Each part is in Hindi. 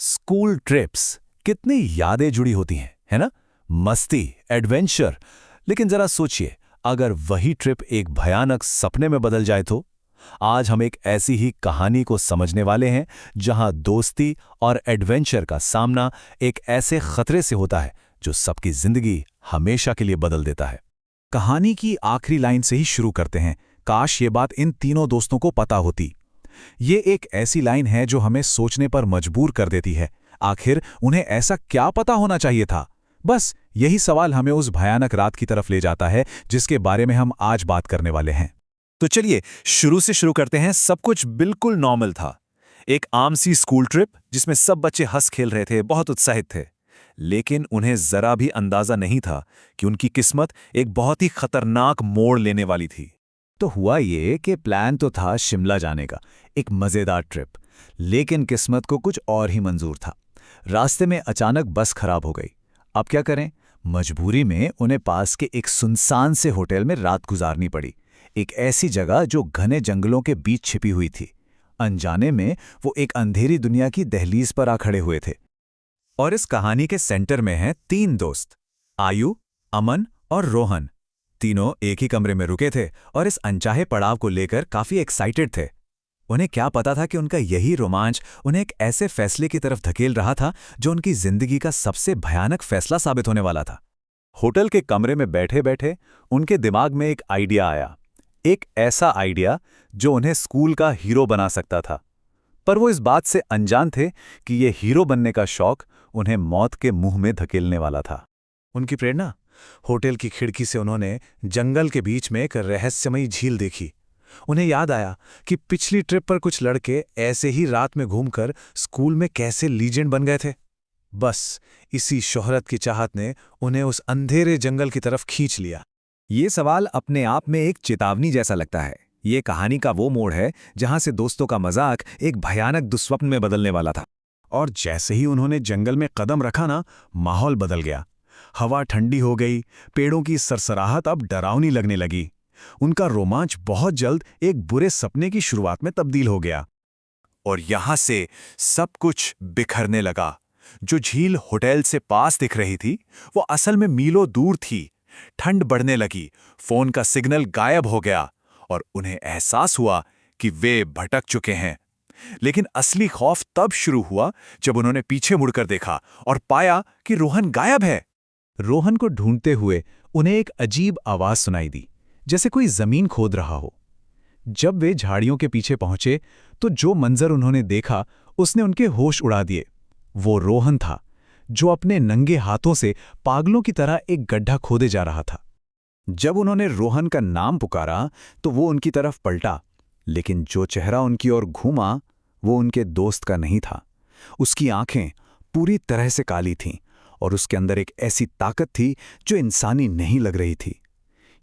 स्कूल ट्रिप्स कितनी यादें जुड़ी होती हैं, है ना? मस्ती, एडवेंचर। लेकिन जरा सोचिए, अगर वही ट्रिप एक भयानक सपने में बदल जाए तो? आज हम एक ऐसी ही कहानी को समझने वाले हैं जहां दोस्ती और एडवेंचर का सामना एक ऐसे खतरे से होता है जो सबकी जिंदगी हमेशा के लिए बदल देता है। कहानी की आखिरी लाइन से ही शुरू करते हैं। काश ये बात इन तीनों दोस्तों को पता होती। ये एक ऐसी लाइन है जो हमें सोचने पर मजबूर कर देती है। आखिर उन्हें ऐसा क्या पता होना चाहिए था? बस यही सवाल हमें उस भयानक रात की तरफ ले जाता है जिसके बारे में हम आज बात करने वाले हैं। तो चलिए शुरू से शुरू करते हैं। सब कुछ बिल्कुल नॉर्मल था। एक आम सी स्कूल ट्रिप जिसमें सब बच्चे हंस खेल रहे थे, बहुत उत्साहित थे। लेकिन उन्हें जरा भी अंदाजा नहीं था कि उनकी किस्मत एक बहुत ही खतरनाक मोड़ लेने वाली थी। तो हुआ ये कि प्लान तो था शिमला जाने का, एक मज़ेदार ट्रिप, लेकिन किस्मत को कुछ और ही मंजूर था। रास्ते में अचानक बस खराब हो गई। अब क्या करें? मजबूरी में उन्हें पास के एक सुनसान से होटल में रात गुजारनी पड़ी, एक ऐसी जगह जो घने जंगलों के बीच छिपी हुई थी। अनजाने में वो एक अंधेरी दुनिया की दहलीज पर आ खड़े हुए थे। और इस कहानी के सेंटर में हैं तीन दोस्त, आयु, अमन और रोहन। तीनों एक ही कमरे में रुके थे और इस अनचाहे पड़ाव को लेकर काफी एक्साइटेड थे। उन्हें क्या पता था कि उनका यही रोमांच उन्हें एक ऐसे फैसले की तरफ धकेल रहा था जो उनकी जिंदगी का सबसे भयानक फैसला साबित होने वाला था। होटल के कमरे में बैठे बैठे उनके दिमाग में एक आइडिया आया, एक ऐसा आइडिया जो उन्हें स्कूल का हीरो बना सकता था। पर वो इस बात से अनजान थे कि ये हीरो बनने का शौक उन्हें मौत के मुंह में धकेलने वाला था। उनकी प्रेरणा? होटल की खिड़की से उन्होंने जंगल के बीच में एक रहस्यमयी झील देखी। उन्हें याद आया कि पिछली ट्रिप पर कुछ लड़के ऐसे ही रात में घूमकर स्कूल में कैसे लीजेंड बन गए थे। बस इसी शोहरत की चाहत ने उन्हें उस अंधेरे जंगल की तरफ खींच लिया। ये सवाल अपने आप में एक चेतावनी जैसा लगता है। ये कहानी का वो मोड़ है जहां से दोस्तों का मजाक एक भयानक दुस्वप्न में बदलने वाला था। और जैसे ही उन्होंने जंगल में कदम रखा ना, माहौल बदल गया। हवा ठंडी हो गई, पेड़ों की सरसराहट अब डरावनी लगने लगी। उनका रोमांच बहुत जल्द एक बुरे सपने की शुरुआत में तब्दील हो गया। और यहां से सब कुछ बिखरने लगा। जो झील होटल से पास दिख रही थी वो असल में मीलों दूर थी। ठंड बढ़ने लगी, फोन का सिग्नल गायब हो गया और उन्हें एहसास हुआ कि वे भटक चुके हैं। लेकिन असली खौफ तब शुरू हुआ जब उन्होंने पीछे मुड़कर देखा और पाया कि रोहन गायब है। रोहन को ढूंढते हुए उन्हें एक अजीब आवाज सुनाई दी, जैसे कोई जमीन खोद रहा हो। जब वे झाड़ियों के पीछे पहुंचे तो जो मंजर उन्होंने देखा उसने उनके होश उड़ा दिए। वो रोहन था जो अपने नंगे हाथों से पागलों की तरह एक गड्ढा खोदे जा रहा था। जब उन्होंने रोहन का नाम पुकारा तो वो उनकी तरफ पलटा, लेकिन जो चेहरा उनकी ओर घूमा वो उनके दोस्त का नहीं था। उसकी आंखें पूरी तरह से काली थीं और उसके अंदर एक ऐसी ताकत थी जो इंसानी नहीं लग रही थी।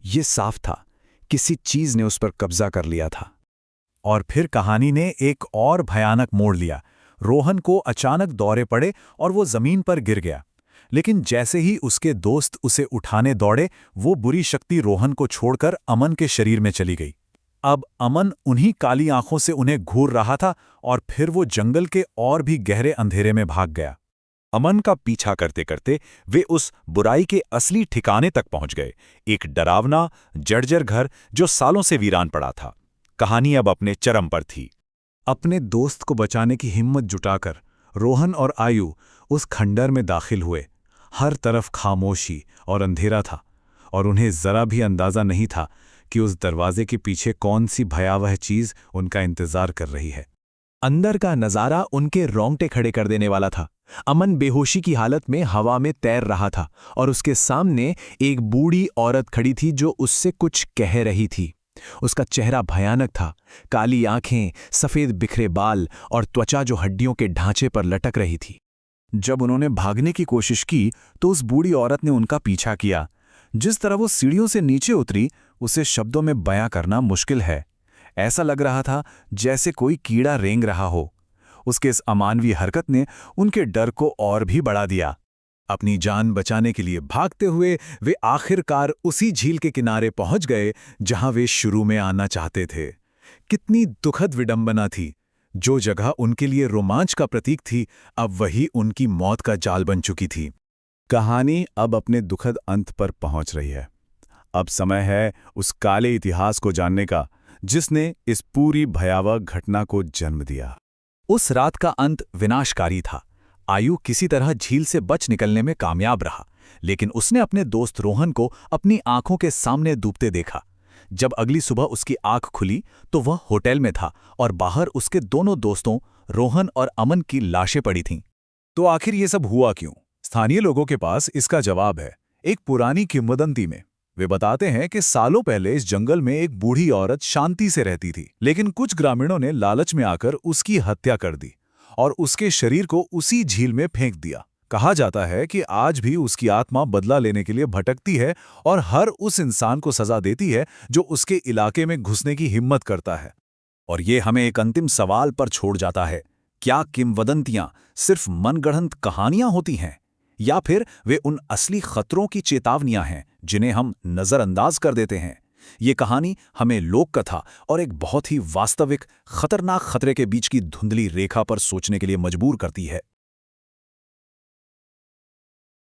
ये साफ था, किसी चीज ने उस पर कब्जा कर लिया था। और फिर कहानी ने एक और भयानक मोड़ लिया। रोहन को अचानक दौरे पड़े और वो जमीन पर गिर गया। लेकिन जैसे ही उसके दोस्त उसे उठाने दौड़े, वो बुरी शक्ति रोहन को छोड़कर अमन के शरीर में चली गई। अब अमन उन्हीं काली आंखों से उन्हें घूर रहा था और फिर वो जंगल के और भी गहरे अंधेरे में भाग गया। अमन का पीछा करते करते वे उस बुराई के असली ठिकाने तक पहुंच गए, एक डरावना जर्जर घर जो सालों से वीरान पड़ा था। कहानी अब अपने चरम पर थी। अपने दोस्त को बचाने की हिम्मत जुटाकर रोहन और आयु उस खंडर में दाखिल हुए। हर तरफ खामोशी और अंधेरा था और उन्हें जरा भी अंदाजा नहीं था कि उस दरवाजे के पीछे कौन सी भयावह चीज उनका इंतजार कर रही है। अंदर का नजारा उनके रोंगटे खड़े कर देने वाला था। अमन बेहोशी की हालत में हवा में तैर रहा था और उसके सामने एक बूढ़ी औरत खड़ी थी जो उससे कुछ कह रही थी। उसका चेहरा भयानक था, काली आंखें, सफेद बिखरे बाल और त्वचा जो हड्डियों के ढांचे पर लटक रही थी। जब उन्होंने भागने की कोशिश की तो उस बूढ़ी औरत ने उनका पीछा किया। जिस तरह वो सीढ़ियों से नीचे उतरी उसे शब्दों में बयां करना मुश्किल है। ऐसा लग रहा था जैसे कोई कीड़ा रेंग रहा हो। उसके इस अमानवीय हरकत ने उनके डर को और भी बढ़ा दिया। अपनी जान बचाने के लिए भागते हुए वे आखिरकार उसी झील के किनारे पहुंच गए जहां वे शुरू में आना चाहते थे। कितनी दुखद विडंबना थी। जो जगह उनके लिए रोमांच का प्रतीक थी, अब वही उनकी मौत का जाल बन चुकी थी। कहानी अब अपने दुखद अंत पर पहुंच रही है। अब समय है उस काले इतिहास को जानने का जिसने इस पूरी भयावह घटना को जन्म दिया। उस रात का अंत विनाशकारी था। आयु किसी तरह झील से बच निकलने में कामयाब रहा, लेकिन उसने अपने दोस्त रोहन को अपनी आंखों के सामने डूबते देखा। जब अगली सुबह उसकी आंख खुली तो वह होटल में था और बाहर उसके दोनों दोस्तों रोहन और अमन की लाशें पड़ी थीं। तो आखिर ये सब हुआ क्यों? स्थानीय लोगों के पास इसका जवाब है एक पुरानी किंवदंती में। वे बताते हैं कि सालों पहले इस जंगल में एक बूढ़ी औरत शांति से रहती थी, लेकिन कुछ ग्रामीणों ने लालच में आकर उसकी हत्या कर दी और उसके शरीर को उसी झील में फेंक दिया। कहा जाता है कि आज भी उसकी आत्मा बदला लेने के लिए भटकती है और हर उस इंसान को सजा देती है जो उसके इलाके में घुसने की हिम्मत करता है। और ये हमें एक अंतिम सवाल पर छोड़ जाता है, क्या किंवदंतियां सिर्फ मनगढ़ंत कहानियां होती हैं, या फिर वे उन असली खतरों की चेतावनियां हैं जिन्हें हम नजरअंदाज कर देते हैं? ये कहानी हमें लोक कथा और एक बहुत ही वास्तविक खतरनाक खतरे के बीच की धुंधली रेखा पर सोचने के लिए मजबूर करती है।